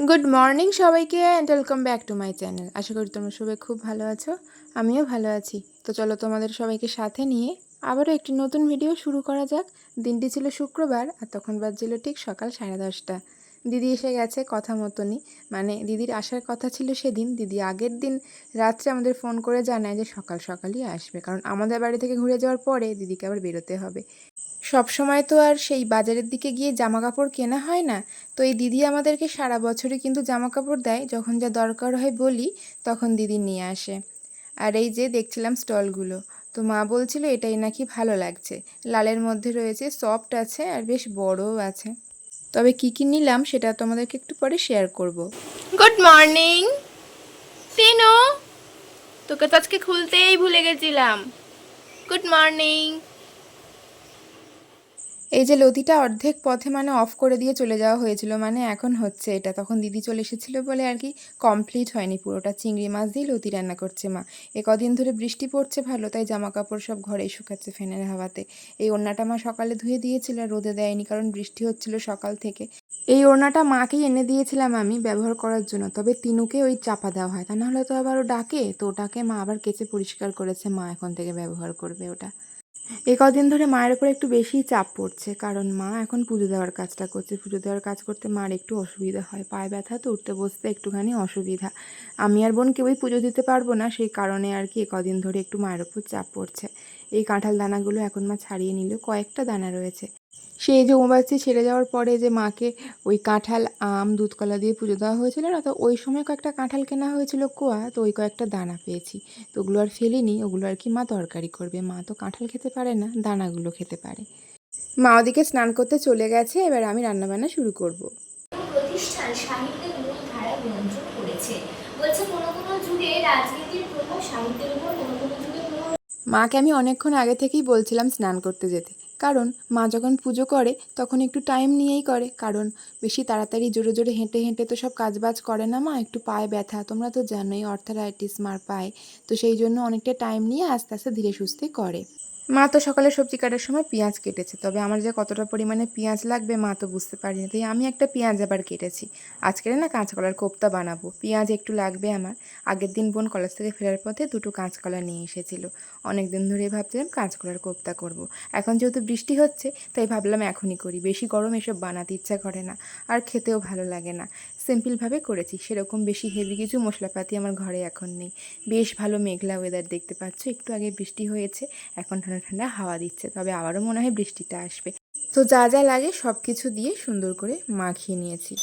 Good morning সবাইকে and welcome back to my channel. আশা করি তোমরা সবাই খুব ভালো আছো, আমিও ভালো আছি। তো চলো তোমাদের সবাইকে সাথে নিয়ে আবারও একটি নতুন ভিডিও শুরু করা যাক। দিনটি ছিল শুক্রবার আর তখন বাজছিল ঠিক সকাল 10:30। দিদি এসে গেছে কথা মতনই, মানে দিদির আসার কথা ছিল সেদিন। দিদি আগের দিন রাত্রে আমাদের ফোন করে জানায় যে সকাল সকালই আসবে, কারণ আমাদের বাড়ি থেকে ঘুরে যাওয়ার পরে দিদিকে আবার বেরোতে হবে। সব সময় তো আর সেই বাজারের দিকে গিয়ে জামা কাপড় কেনা হয় না। তো এই দিদি আমাদেরকে সারা বছরই কিন্তু জামা কাপড় দেয়, যখন যা দরকার হয় বলি তখন দিদি নিয়ে আসে। আর এই যে দেখছিলাম স্টলগুলো, তো মা বলছিল এটাই নাকি ভালো লাগছে, লালের মধ্যে রয়েছে, সফট আছে আর বেশ বড়ও আছে। তবে কি কি নিলাম সেটা তোমাদেরকে একটু পরে শেয়ার করব। গুড মর্নিং সিনু, তোকে তো আজকে খুলতেই ভুলে গেছিলাম। Good morning. এই যে লতিটা অর্ধেক পথে মানে অফ করে দিয়ে চলে যাওয়া হয়েছিল, মানে এখন হচ্ছে এটা, তখন দিদি চলে এসেছিলো বলে আর কি কমপ্লিট হয়নি পুরোটা। চিংড়ি মাছ দিয়ে লতি রান্না করছে মা। কদিন ধরে বৃষ্টি পড়ছে ভালো, তাই জামা কাপড় সব ঘরেই শুকাচ্ছে ফ্যানের হাওয়াতে। এই ওড়নাটা মা সকালে ধুয়ে দিয়েছিল, রোদে দেয়নি কারণ বৃষ্টি হচ্ছিল সকাল থেকে। এই ওড়নাটা মাকেই এনে দিয়েছিলাম আমি ব্যবহার করার জন্য, তবে তিনুকে ওই চাপা দেওয়া হয়, তা নাহলে তো আবার ও ডাকে, তো ওটাকে মা আবার কেচে পরিষ্কার করেছে, মা এখন থেকে ব্যবহার করবে ওটা। কদিন ধরে মায়ের উপর একটু বেশিই চাপ পড়ছে, কারণ মা এখন পুজো দেওয়ার কাজটা করছে। পুজো দেওয়ার কাজ করতে মার একটু অসুবিধা হয়, পায়ে ব্যথা তো, উঠতে বসতে একটুখানি অসুবিধা। আমি আর বোন কেউই পুজো দিতে পারবো না, সেই কারণে আর কি কদিন ধরে একটু মায়ের উপর চাপ পড়ছে। এই কাঁঠাল দানাগুলো এখন মা ছাড়িয়ে নিল, কয়েকটা দানা রয়েছে। সেই যে মোমবাতি ছেড়ে যাওয়ার পরে যে মাকে ওই কাঁঠাল, আম, দুধ কলা দিয়ে পুজো দেওয়া হয়েছিল না, তো ওই সময় কয়েকটা কাঁঠাল কেনা হয়েছিল কোয়া, তো ওই কয়েকটা দানা পেয়েছি। তো ওগুলো আর ফেলিনি, ওগুলো আর কি মা তরকারি করবে। মা তো কাঁঠাল খেতে পারে না, দানাগুলো খেতে পারে। মা ওদিকে স্নান করতে চলে গেছে, এবার আমি রান্নাবান্না শুরু করব। প্রতিষ্ঠান সাহিত্যের মূল ধারা নিয়ন্ত্রণ করেছে। বলছে কোনো কোনো যুগে রাজনীতির প্রভাব সাহিত্যের উপর, কোনো কোনো যুগে মাকে আমি অনেকক্ষণ আগে থেকেই বলছিলাম স্নান করতে যেতে, কারণ মা যখন পুজো করে তখন একটু টাইম নিয়েই করে, কারণ বেশি তাড়াতাড়ি জোরে জোরে হেঁটে হেঁটে তো সব কাজবাজ করে না মা, একটু পায়ে ব্যথা, তোমরা তো জানোই, অর্থারাইটিস মার পায়ে। তো সেই জন্য অনেকটা টাইম নিয়ে আস্তে আস্তে ধীরে সুস্থে করে। মা তো সকালে সবজি কাটার সময় পেঁয়াজ কেটেছে, তবে আমার যে কতটা পরিমাণে পেঁয়াজ লাগবে মা তো বুঝতে পারিনি, তাই আমি একটা পেঁয়াজ আবার কেটেছি। আজকের না কাঁচকলার কোপ্তা বানাবো, পেঁয়াজ একটু লাগবে আমার। আগের দিন বোন কলেজ থেকে ফেরার পথে দুটো কাঁচকলা নিয়ে এসেছিলো। অনেক দিন ধরেই ভাবছিলাম কাঁচকলার কোপ্তা করব। এখন যেহেতু বৃষ্টি হচ্ছে তাই ভাবলাম এখনই করি, বেশি গরম এসব বানাতে ইচ্ছা করে না, আর খেতেও ভালো লাগে না। সিম্পলভাবে করেছি, সেরকম বেশি হেভি কিছু মশলাপাতি আমার ঘরে এখন নেই। বেশ ভালো মেঘলা ওয়েদার দেখতে পাচ্ছ, একটু আগে বৃষ্টি হয়েছে, এখন ঠান্ডা ঠান্ডা হাওয়া দিচ্ছে, তবে আবারও মনে হয় বৃষ্টিটা আসবে। তো যা যা লাগে সব কিছু দিয়ে সুন্দর করে মাখিয়ে নিয়েছি।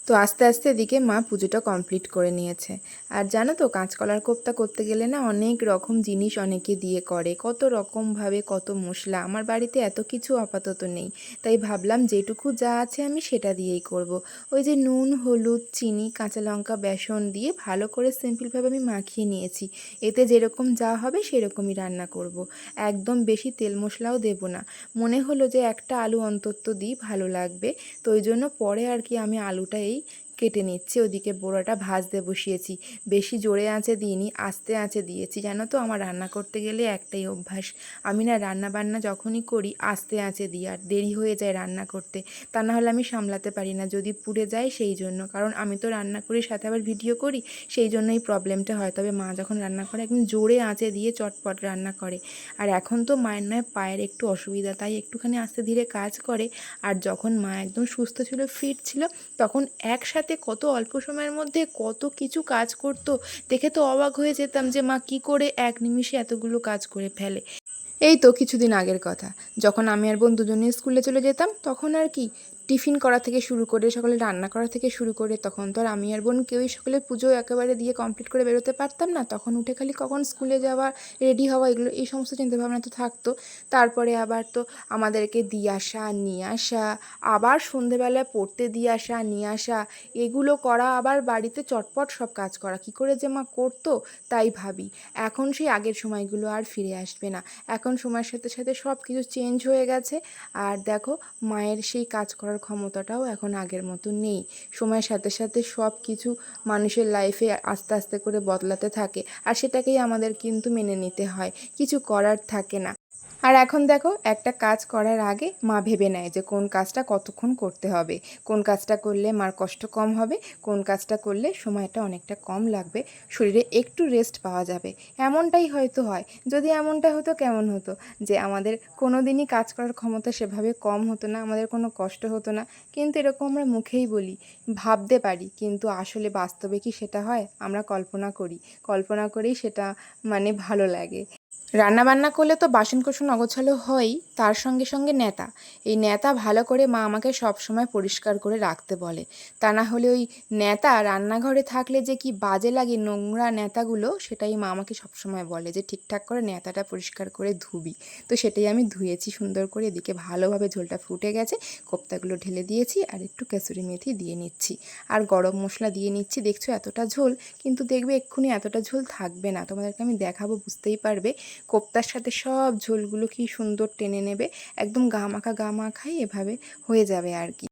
তো আস্তে আস্তে এদিকে মা পুজোটা কমপ্লিট করে নিয়েছে। আর জানো তো, কাঁচকলার কোপ্তা করতে গেলে না অনেক রকম জিনিস অনেকে দিয়ে করে, কত রকমভাবে, কত মশলা। আমার বাড়িতে এত কিছু আপাতত নেই, তাই ভাবলাম যেটুকু যা আছে আমি সেটা দিয়েই করব। ওই যে নুন, হলুদ, চিনি, কাঁচা লঙ্কা, বেসন দিয়ে ভালো করে সিম্পলভাবে আমি মাখিয়ে নিয়েছি। এতে যেরকম যা হবে সেরকমই রান্না করব, একদম বেশি তেল মশলাও দেব না। মনে হলো যে একটা আলু অন্তত দিই, ভালো লাগবে। তো ওই জন্য পরে আর কি আমি আলুটা কেটে নিচ্ছি। ওদিকে বড়াটা ভাজতে বসিয়েছি, বেশি জোরে আঁচে দিইনি, আস্তে আঁচে দিয়েছি। জানো তো, আমার রান্না করতে গেলে একটাই অভ্যাস, আমি না রান্না বান্না যখনই করি আস্তে আঁচে দিই, আর দেরি হয়ে যায় রান্না করতে, তা না হলে আমি সামলাতে পারি না যদি পুড়ে যায়। সেই জন্য, কারণ আমি তো রান্না করি সাথে আবার ভিডিও করি, সেই জন্য এই প্রবলেমটা হয়। তবে মা যখন রান্না করে একদম জোরে আঁচে দিয়ে চটপট রান্না করে। আর এখন তো মায়ের নয় পায়ের একটু অসুবিধা, তাই একটুখানি আস্তে ধীরে কাজ করে। আর যখন মা একদম সুস্থ ছিল, ফিট ছিল, তখন একসাথে কত অল্প সময়ের মধ্যে কত কিছু কাজ করতো, দেখে তো অবাক হয়ে যেতাম যে মা কি করে এক নিমিষে এতগুলো কাজ করে ফেলে। এই তো কিছুদিন আগের কথা, যখন আমি আর বোন দুজনেই স্কুলে চলে যেতাম, তখন আর কি টিফিন করা থেকে শুরু করে সকালে রান্না করা থেকে শুরু করে, তখন তো আর আমি আর বোন কেউই সকালে পুজো একেবারে দিয়ে কমপ্লিট করে বেরোতে পারতাম না। তখন উঠে খালি কখন স্কুলে যাওয়া, রেডি হওয়া, এগুলো এই সমস্ত চিন্তাভাবনা তো থাকতো। তারপরে আবার তো আমাদেরকে দিয়ে আসা, নিয়ে আসা, আবার সন্ধেবেলায় পড়তে দিয়ে আসা, নিয়ে আসা, এগুলো করা, আবার বাড়িতে চটপট সব কাজ করা, কী করে যে মা করতো তাই ভাবি। এখন সেই আগের সময়গুলো আর ফিরে আসবে না। এখন সময়ের সাথে সাথে সব কিছু চেঞ্জ হয়ে গেছে। আর দেখো, মায়ের সেই কাজ করার ক্ষমতাটাও এখন আগের মতো নেই। সময়ের সাথে সাথে সব কিছু মানুষের লাইফে আস্তে আস্তে করে বদলাতে থাকে, আর সেটাকেই আমাদের কিন্তু মেনে নিতে হয়, কিছু করার থাকে না। আর এখন দেখো একটা কাজ করার আগে মা ভেবে নেয় যে কোন কাজটা কতক্ষণ করতে হবে, কোন কাজটা করলে মার কষ্ট কম হবে, কোন কাজটা করলে সময়টা অনেকটা কম লাগবে, শরীরে একটু রেস্ট পাওয়া যাবে। এমনটাই হয়তো হয়। যদি এমনটা হতো কেমন হতো, যে আমাদের কোনো দিনই কাজ করার ক্ষমতা সেভাবে কম হতো না, আমাদের কোনো কষ্ট হতো না। কিন্তু এরকম আমরা মুখেই বলি, ভাবতে পারি, কিন্তু আসলে বাস্তবে কি সেটা হয়? আমরা কল্পনা করি, কল্পনা করেই সেটা ভালো লাগে। রান্নাবান্না করলে তো বাসনকোসন অগোছালো হয়ই, তার সঙ্গে সঙ্গে ন্যাতা। এই ন্যাতা ভালো করে মা আমাকে সবসময় পরিষ্কার করে রাখতে বলে। তা না হলে ওই ন্যাতা রান্নাঘরে থাকলে যে কি বাজে লাগে, নোংরা ন্যাতাগুলো, সেটাই মা আমাকে সবসময় বলে যে ঠিকঠাক করে ন্যাতাটা পরিষ্কার করে ধুবি। তো সেটাই আমি ধুয়েছি সুন্দর করে। এদিকে ভালোভাবে ঝোলটা ফুটে গেছে, কোপ্তাগুলো ঢেলে দিয়েছি আর একটু কসুরি মেথি দিয়ে নিচ্ছি, আর গরম মশলা দিয়ে নিচ্ছি। দেখছো এতটা ঝোল, কিন্তু দেখবে এক্ষুনি এতটা ঝোল থাকবে না, তোমাদেরকে আমি দেখাবো, বুঝতেই পারবে। কোপ্তার সাথে সব ঝোলগুলো কি সুন্দর টেনে নেবে, একদম গা মাখাই এভাবে হয়ে যাবে আর কি।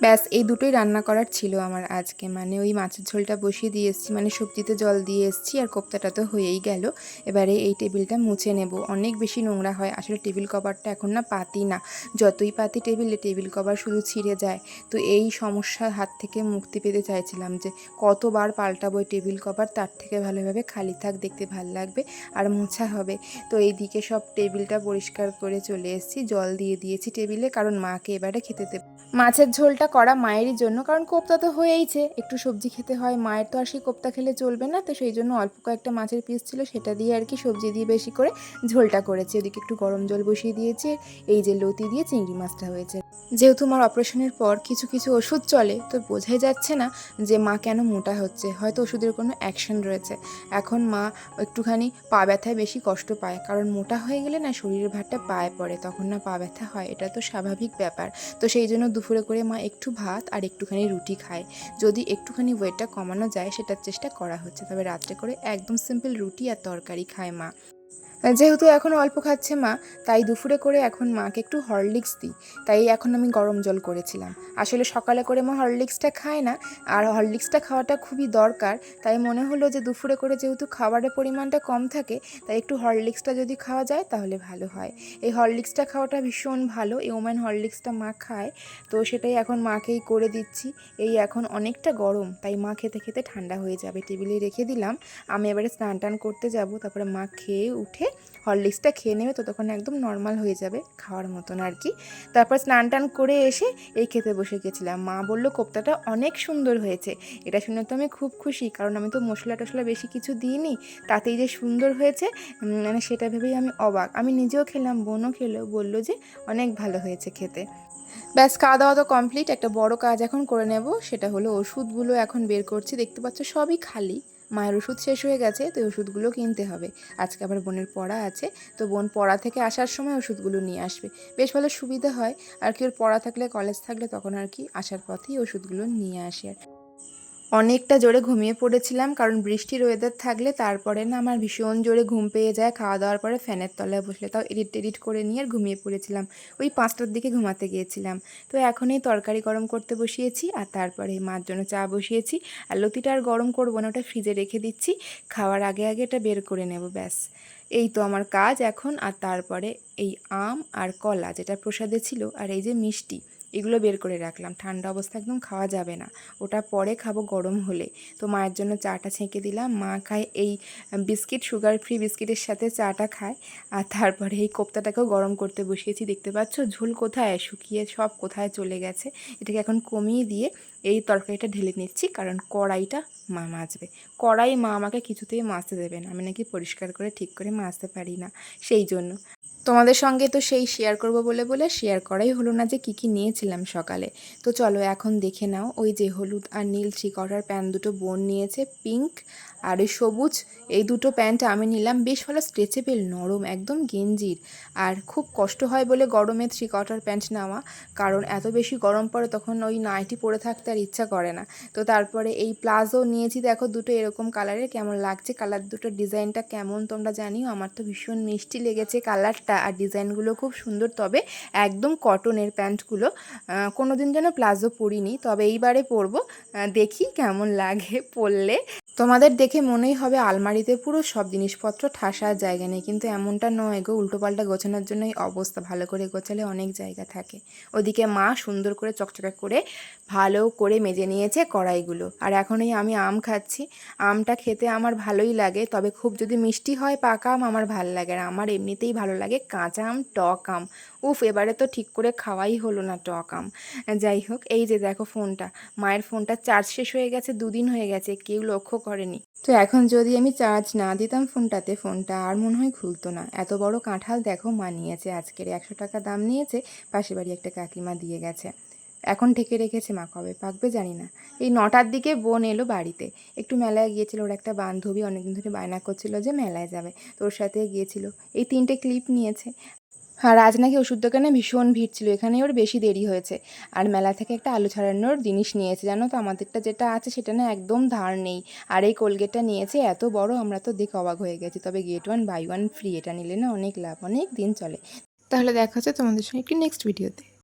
ব্যাস এই দুটোই রান্না করার ছিল আমার আজকে। ওই মাছের ঝোলটা বসিয়ে দিয়ে এসেছি, সবজিতে জল দিয়ে এসেছি, আর কোপ্তাটা তো হয়েই গেল। এবারে এই টেবিলটা মুছে নেব, অনেক বেশি নোংরা হয়। আসলে টেবিল কভারটা এখন না পাতি না, যতই পাতি টেবিলে, টেবিল কভার শুধু ছিঁড়ে যায়। তো এই সমস্যার হাত থেকে মুক্তি পেতে চাইছিলাম, যে কতবার পাল্টাবো এই টেবিল কভার, তার থেকে ভালোভাবে খালি থাক, দেখতে ভাল লাগবে আর মোছা হবে। তো এইদিকে সব টেবিলটা পরিষ্কার করে চলে এসেছি, জল দিয়ে দিয়েছি টেবিলে, কারণ মাকে এবারে খেতে দেব। মাছের ঝোলটা করা মায়েরই জন্য, কারণ কোপ্তা তো হয়েইছে, একটু সবজি খেতে হয়, মায়ের তো আর সেই কোপ্তা খেলে চলবে না। তো সেই জন্য অল্প কয়েকটা মাছের পিস ছিল, সেটা দিয়ে আর কি সবজি দিয়ে বেশি করে ঝোলটা করেছি। ওদিকে একটু গরম জল বসিয়ে দিয়েছি, এই যে লতি দিয়ে চিংড়ি মাছটা হয়েছে। যেহেতু আমার অপারেশনের পর কিছু কিছু ওষুধ চলে, তো বোঝাই যাচ্ছে না যে মা কেন মোটা হচ্ছে, হয়তো ওষুধের কোনো অ্যাকশন রয়েছে। এখন মা একটুখানি পা ব্যথায় বেশি কষ্ট পায়, কারণ মোটা হয়ে গেলে না শরীরের ভারটা পায়ে পড়ে, তখন না পা ব্যথা হয়, এটা তো স্বাভাবিক ব্যাপার। তো সেই জন্য দুপুরে করে মা একটু ভাত আর একটুখানি রুটি খায়। যদি একটুখানি ওয়েটটা কমানো যায় সেটার চেষ্টা করা হচ্ছে, তবে রাত্রে করে একদম সিম্পল রুটি আর তরকারি খায় মা। যেহেতু এখন অল্প খাচ্ছে মা, তাই দুপুরে করে এখন মাকে একটু হরলিক্স দিই, তাই এখন আমি গরম জল করেছিলাম। আসলে সকালে করে মা হরলিক্সটা খায় না, আর হরলিক্সটা খাওয়াটা খুবই দরকার, তাই মনে হলো যে দুপুরে করে যেহেতু খাবারের পরিমাণটা কম থাকে, তাই একটু হরলিক্সটা যদি খাওয়া যায় তাহলে ভালো হয়। এই হরলিক্সটা খাওয়াটা ভীষণ ভালো, এই ওম্যান হরলিক্সটা মা খায়, তো সেটাই এখন মাকেই করে দিচ্ছি। এই এখন অনেকটা গরম, তাই মা খেতে খেতে ঠান্ডা হয়ে যাবে, টেবিলে রেখে দিলাম। আমি এবারে স্নান টান করতে যাব, তারপরে মা খেয়ে উঠে হরলিক্সটা খেয়ে নেবে, ততক্ষণ একদম নর্মাল হয়ে যাবে, খাওয়ার মতন আর কি। তারপর স্নান টান করে এসে এই খেতে বসে গেছিলাম। মা বললো কোপ্তাটা অনেক সুন্দর হয়েছে। এটা শুনে তো আমি খুব খুশি, কারণ আমি তো মশলা টশলা বেশি কিছু দিইনি, তাতেই যে সুন্দর হয়েছে সেটা ভেবেই আমি অবাক। আমি নিজেও খেলাম, বোনও খেলো, বললো যে অনেক ভালো হয়েছে খেতে। ব্যাস খাওয়া দাওয়া তো কমপ্লিট। একটা বড় কাজ এখন করে নেব, সেটা হলো ওষুধগুলো এখন বের করছি। দেখতে পাচ্ছ সবই খালি, মায়ের ওষুধ শেষ হয়ে গেছে, তো ওষুধগুলো কিনতে হবে। আজকে আবার বোনের পড়া আছে, তো বোন পড়া থেকে আসার সময় ওষুধগুলো নিয়ে আসবে, বেশ ভালো সুবিধা হয় আর কি। ওর পড়া থাকলে, কলেজ থাকলে তখন আর কি আসার পথেই ওষুধগুলো নিয়ে আসে। অনেকটা জোরে ঘুমিয়ে পড়েছিলাম, কারণ বৃষ্টির ওয়েদার থাকলে তারপরে না আমার ভীষণ জোরে ঘুম পেয়ে যায় খাওয়া দাওয়ার পরে ফ্যানের তলায় বসলে। তাও এডিট করে নিয়ে আর ঘুমিয়ে পড়েছিলাম, ওই 5টার দিকে ঘুমাতে গিয়েছিলাম। তো এখন এই তরকারি গরম করতে বসিয়েছি, আর তারপরে মার জন্য চা বসিয়েছি। আর লতিটা আর গরম করবো না, ওটা ফ্রিজে রেখে দিচ্ছি, খাওয়ার আগে আগে এটা বের করে নেব, ব্যাস। এই তো আমার কাজ এখন। আর তারপরে এই আম আর কলা, যেটা প্রসাদে ছিল, আর এই যে মিষ্টি, এগুলো বের করে রাখলাম। ঠান্ডা অবস্থা একদম খাওয়া যাবে না, ওটা পরে খাবো গরম হলে। তো মায়ের জন্য চাটা ছেঁকে দিলাম, মা খায় এই বিস্কিট, সুগার ফ্রি বিস্কিটের সাথে চাটা খায়। আর তারপরে এই কোপ্তাটাকেও গরম করতে বসিয়েছি। দেখতে পাচ্ছ ঝোল কোথায় শুকিয়ে সব কোথায় চলে গেছে, এটাকে এখন কমিয়ে দিয়ে এই তরকারিটা ঢেলে নিচ্ছি, কারণ কড়াইটা মা মাজবে। কড়াই মা আমাকে কিছুতেই মাজতে দেবে না, আমি নাকি পরিষ্কার করে ঠিক করে মাজতে পারি না, সেই জন্য। তোমাদের সঙ্গে তো সেই শেয়ার করব বলে বলে শেয়ার করাই হলো না যে কী নিয়েছিলাম সকালে। তো চলো এখন দেখে নাও। ওই যে হলুদ আর নীল থ্রি-কোয়ার্টার প্যান্ট দুটো বোন নিয়েছে, পিঙ্ক আর ওই সবুজ, এই দুটো প্যান্ট আমি নিলাম। বেশ ভালো স্ট্রেচেবল, নরম একদম গেঞ্জির। আর খুব কষ্ট হয় বলে গরমে থ্রি-কোয়ার্টার প্যান্ট নেওয়া, কারণ এত বেশি গরম পড়ে, তখন ওই নাইটি পরে থাকতে আর ইচ্ছা করে না। তো তারপরে এই প্লাজো নিয়েছি, দেখো দুটো এরকম কালারের, কেমন লাগছে কালার দুটোর ডিজাইনটা কেমন তোমরা জানিও। আমার তো ভীষণ মিষ্টি লেগেছে কালারটা। আর ডিজাইনগুলো খুব সুন্দর, তবে একদম কটনের প্যান্টগুলো। কোনোদিন যেন প্লাজো পরিনি, তবে এইবারে পরবো, দেখি কেমন লাগে পরলে। তোমাদের দেখে মনেই হবে আলমারিতে পুরো সব জিনিসপত্র ঠাসার জায়গা নেই, কিন্তু এমনটা নয় গো, উল্টোপাল্টা গোছানোর জন্যই অবস্থা। ভালো করে গোছালে অনেক জায়গা থাকে। ওদিকে মা সুন্দর করে চকচকা করে ভালো করে মেজে নিয়েছে কড়াইগুলো, আর এখনই আমি আম খাচ্ছি। আমটা খেতে আমার ভালোই লাগে, তবে খুব যদি মিষ্টি হয় পাকা আম আমার ভালো লাগে না। আমার এমনিতেই ভালো লাগে কাঁচা আম, টক আম। উফ, এবারে তো ঠিক করে খাওয়াই হলো না টক আম। যাই হোক, এই যে দেখো ফোনটা, মায়ের ফোনটা চার্জ শেষ হয়ে গেছে, 2 দিন হয়ে গেছে, কেউ লক্ষ্য করেনি। তো এখন যদি আমি চার্জ না দিতাম ফোনটাতে, ফোনটা আর মনে হয় খুলতো না। এত বড় কাঁঠাল দেখো মা নিয়েছে, আজকের 100 টাকা দাম নিয়েছে, পাশের বাড়ি একটা কাকিমা দিয়ে গেছে। এখন ঢেকে রেখেছে, মা কবে পাকবে জানি না। এই 9টার দিকে বোন এলো বাড়িতে, একটু মেলায় গিয়েছিল। ওর একটা বান্ধবী অনেকদিন ধরে বায়না করছিল যে মেলায় যাবে, তো ওর সাথে গিয়েছিল। এই 3টে ক্লিপ নিয়েছে। আর আজ নাকি ওষুধ দোকানে ভীষণ ভিড় ছিল, এখানেই ওর বেশি দেরি হয়েছে। আর মেলা থেকে একটা আলু ছাড়ানোর জিনিস নিয়েছে, জানো তো আমাদেরটা যেটা আছে সেটা না একদম ধার নেই। আর এই কোলগেটটা নিয়েছে এত বড়, আমরা তো দেখে অবাক হয়ে গেছি। তবে গেট 1 বাই 1 ফ্রি, এটা নিলে না অনেক লাভ, অনেক দিন চলে। তাহলে দেখা হচ্ছে তোমাদের সঙ্গে একটি নেক্সট ভিডিওতে।